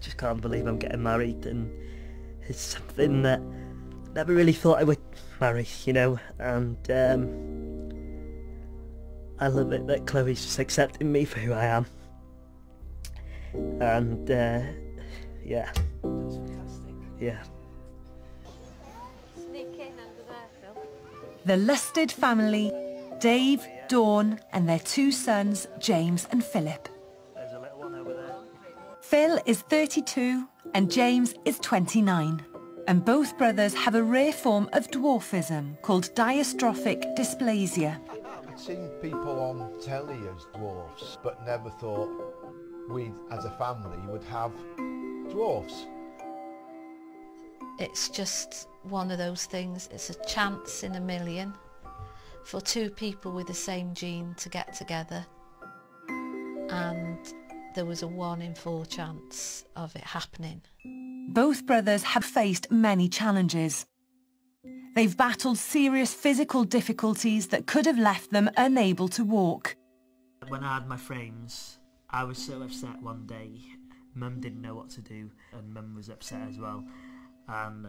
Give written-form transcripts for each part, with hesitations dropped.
just can't believe I'm getting married, and it's something that I never really thought I would marry, you know, and I love it that Chloe's just accepting me for who I am, and yeah. That's fantastic. Yeah. Sneak in under there, Phil. The Lusted family, Dave, Dawn and their 2 sons, James and Philip. There's a little one over there. Phil is 32 and James is 29. And both brothers have a rare form of dwarfism called dystrophic dysplasia. I'd seen people on telly as dwarfs, but never thought we as a family would have dwarfs. It's just one of those things, it's a chance in a million for 2 people with the same gene to get together, and there was a 1 in 4 chance of it happening. Both brothers have faced many challenges. They've battled serious physical difficulties that could have left them unable to walk. When I had my frames, I was so upset one day. Mum didn't know what to do, and Mum was upset as well. And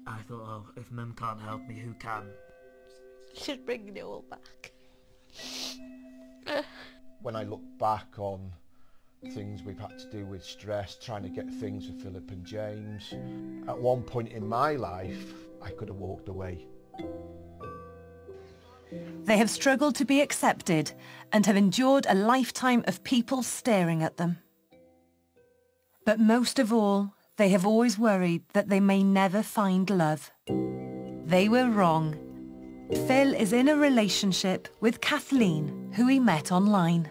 I thought, oh, if Mum can't help me, who can? She's bringing it all back. When I look back on things we've had to do with stress, trying to get things for Philip and James, at one point in my life, I could have walked away. They have struggled to be accepted and have endured a lifetime of people staring at them. But most of all, they have always worried that they may never find love. They were wrong. Phil is in a relationship with Kathleen, who he met online.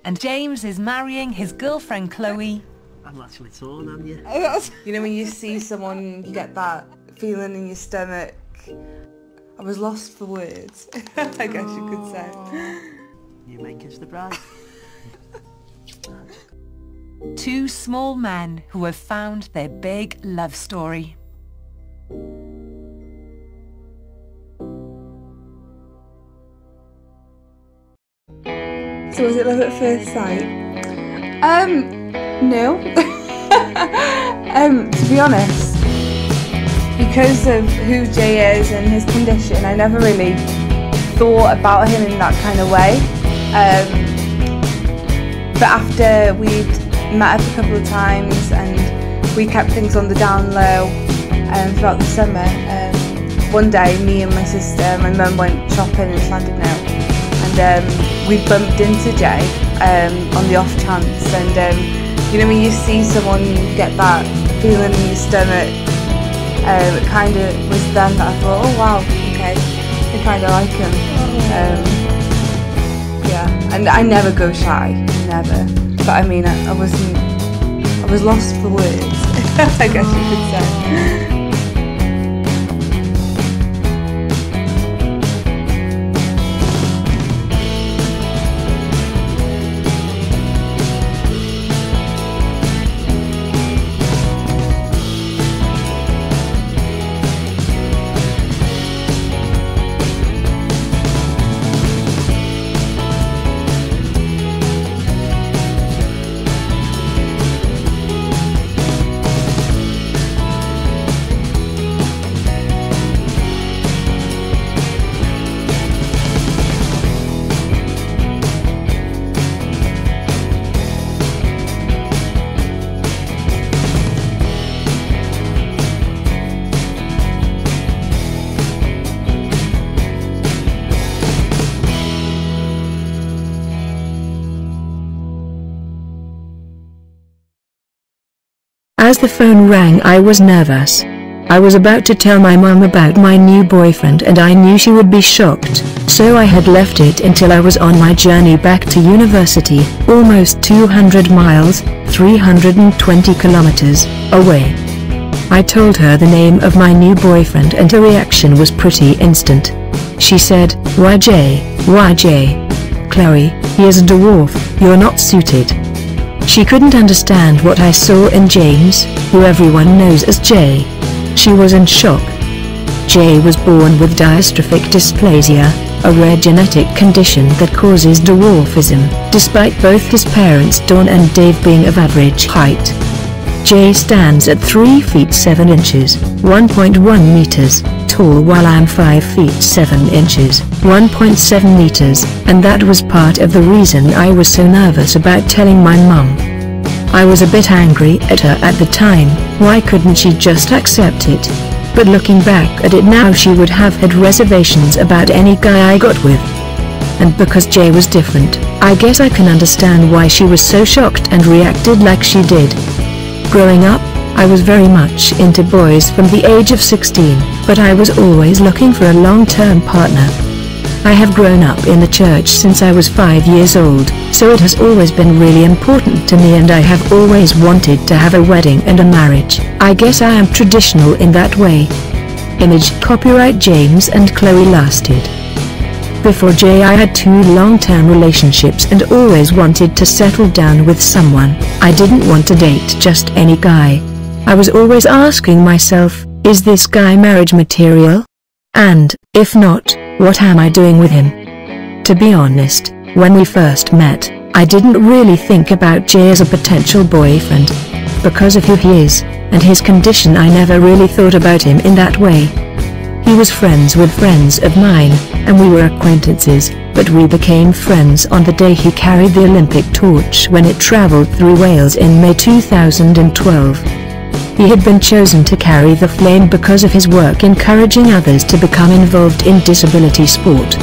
And James is marrying his girlfriend Chloe. I'm actually torn, aren't you? You know when you see someone, you get that feeling in your stomach. I was lost for words, I guess you could say. You make us the bride. 2 small men who have found their big love story. So was it love at first sight? No. To be honest, because of who Jay is and his condition, I never really thought about him in that kind of way. But after we'd met up a couple of times and we kept things on the down low throughout the summer, one day me and my sister, my mum went shopping in Llandudno, and we bumped into Jay on the off chance, and you know when you see someone, you get that feeling in your stomach. It kind of was then that I thought, oh wow, okay, I kind of like him. Yeah, and I never go shy, never. But I mean, I was lost for words, I guess you could say. As the phone rang, I was nervous. I was about to tell my mum about my new boyfriend and I knew she would be shocked, so I had left it until I was on my journey back to university, almost 200 miles, 320 kilometers, away. I told her the name of my new boyfriend and her reaction was pretty instant. She said, "Why Jay? Why Jay? Chloe, he is a dwarf, you're not suited." She couldn't understand what I saw in James, who everyone knows as Jay. She was in shock. Jay was born with dystrophic dysplasia, a rare genetic condition that causes dwarfism, despite both his parents Dawn and Dave being of average height. Jay stands at 3 feet 7 inches, 1.1 meters, tall while I'm 5 feet 7 inches, 1.7 meters, and that was part of the reason I was so nervous about telling my mum. I was a bit angry at her at the time. Why couldn't she just accept it? But looking back at it now, she would have had reservations about any guy I got with. And because Jay was different, I guess I can understand why she was so shocked and reacted like she did. Growing up, I was very much into boys from the age of 16, but I was always looking for a long-term partner. I have grown up in the church since I was 5 years old, so it has always been really important to me, and I have always wanted to have a wedding and a marriage. I guess I am traditional in that way. Image copyright James and Chloe lasted. Before Jay, I had 2 long-term relationships and always wanted to settle down with someone. I didn't want to date just any guy. I was always asking myself, is this guy marriage material? And, if not, what am I doing with him? To be honest, when we first met, I didn't really think about Jay as a potential boyfriend. Because of who he is, and his condition, I never really thought about him in that way. He was friends with friends of mine, and we were acquaintances, but we became friends on the day he carried the Olympic torch when it travelled through Wales in May 2012. He had been chosen to carry the flame because of his work encouraging others to become involved in disability sport.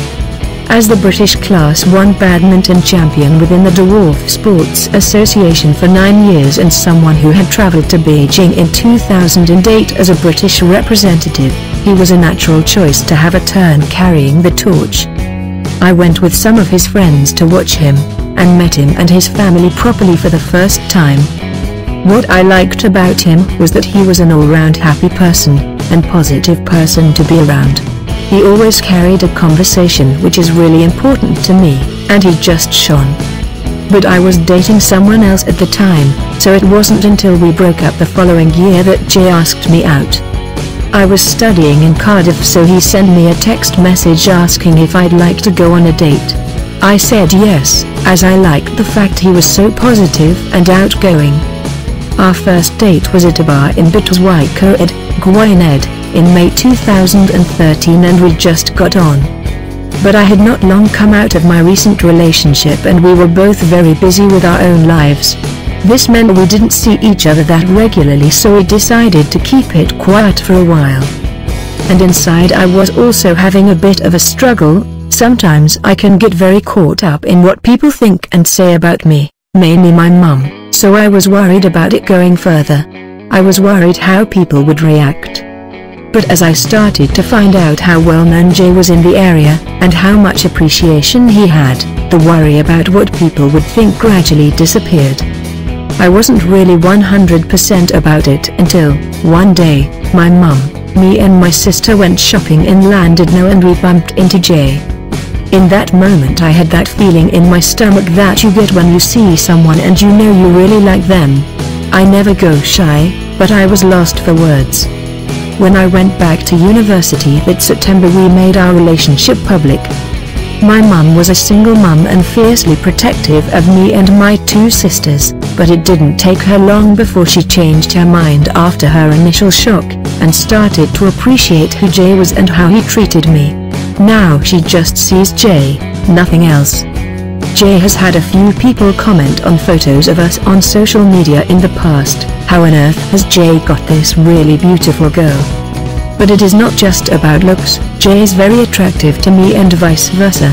As the British Class 1 badminton champion within the Dwarf Sports Association for 9 years and someone who had travelled to Beijing in 2008 as a British representative, he was a natural choice to have a turn carrying the torch. I went with some of his friends to watch him, and met him and his family properly for the first time. What I liked about him was that he was an all-round happy person, and positive person to be around. He always carried a conversation, which is really important to me, and he just shone. But I was dating someone else at the time, so it wasn't until we broke up the following year that Jay asked me out. I was studying in Cardiff, so he sent me a text message asking if I'd like to go on a date. I said yes, as I liked the fact he was so positive and outgoing. Our first date was at a bar in Butterswycoed, Gwynedd, in May 2013, and we just got on. But I had not long come out of my recent relationship, and we were both very busy with our own lives. This meant we didn't see each other that regularly, so we decided to keep it quiet for a while. And inside I was also having a bit of a struggle. Sometimes I can get very caught up in what people think and say about me, mainly my mum, so I was worried about it going further. I was worried how people would react. But as I started to find out how well known Jay was in the area, and how much appreciation he had, the worry about what people would think gradually disappeared. I wasn't really 100% about it until, one day, my mum, me and my sister went shopping in Llandudno and we bumped into Jay. In that moment I had that feeling in my stomach that you get when you see someone and you know you really like them. I never go shy, but I was lost for words. When I went back to university that September, we made our relationship public. My mum was a single mum and fiercely protective of me and my 2 sisters, but it didn't take her long before she changed her mind after her initial shock, and started to appreciate who Jay was and how he treated me. Now she just sees Jay, nothing else. Jay has had a few people comment on photos of us on social media in the past. How on earth has Jay got this really beautiful girl? But it is not just about looks. Jay is very attractive to me and vice versa.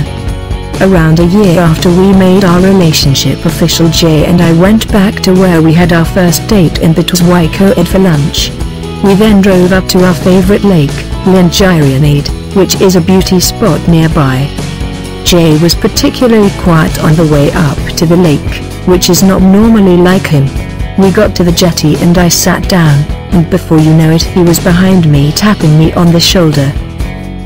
Around a year after we made our relationship official, Jay and I went back to where we had our first date in Butterswycoed for lunch. We then drove up to our favourite lake, Llangirionid, which is a beauty spot nearby. Jay was particularly quiet on the way up to the lake, which is not normally like him. We got to the jetty and I sat down, and before you know it he was behind me tapping me on the shoulder.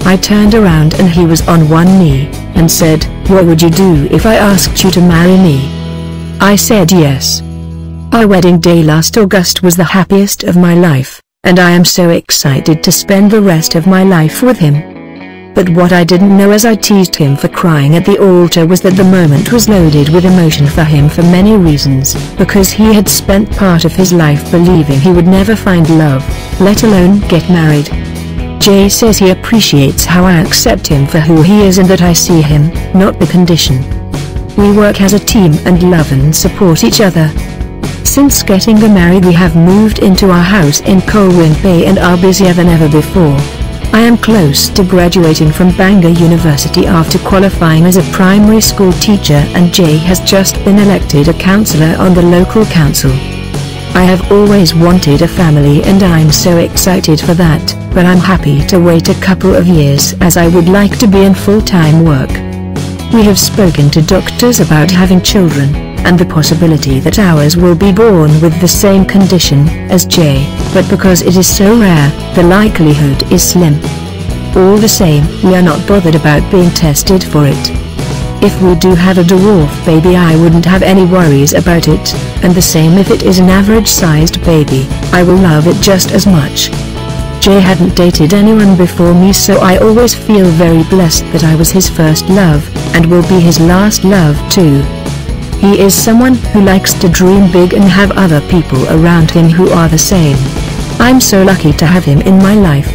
I turned around and he was on one knee, and said, "What would you do if I asked you to marry me?" I said yes. Our wedding day last August was the happiest of my life, and I am so excited to spend the rest of my life with him. But what I didn't know as I teased him for crying at the altar was that the moment was loaded with emotion for him for many reasons, because he had spent part of his life believing he would never find love, let alone get married. Jay says he appreciates how I accept him for who he is and that I see him, not the condition. We work as a team and love and support each other. Since getting married we have moved into our house in Colwyn Bay and are busier than ever before. I am close to graduating from Bangor University after qualifying as a primary school teacher, and Jay has just been elected a councillor on the local council. I have always wanted a family and I'm so excited for that, but I'm happy to wait a couple of years as I would like to be in full-time work. We have spoken to doctors about having children, and the possibility that ours will be born with the same condition as Jay, but because it is so rare, the likelihood is slim. All the same, we are not bothered about being tested for it. If we do have a dwarf baby I wouldn't have any worries about it, and the same if it is an average-sized baby, I will love it just as much. Jay hadn't dated anyone before me, so I always feel very blessed that I was his first love, and will be his last love too. He is someone who likes to dream big and have other people around him who are the same. I'm so lucky to have him in my life.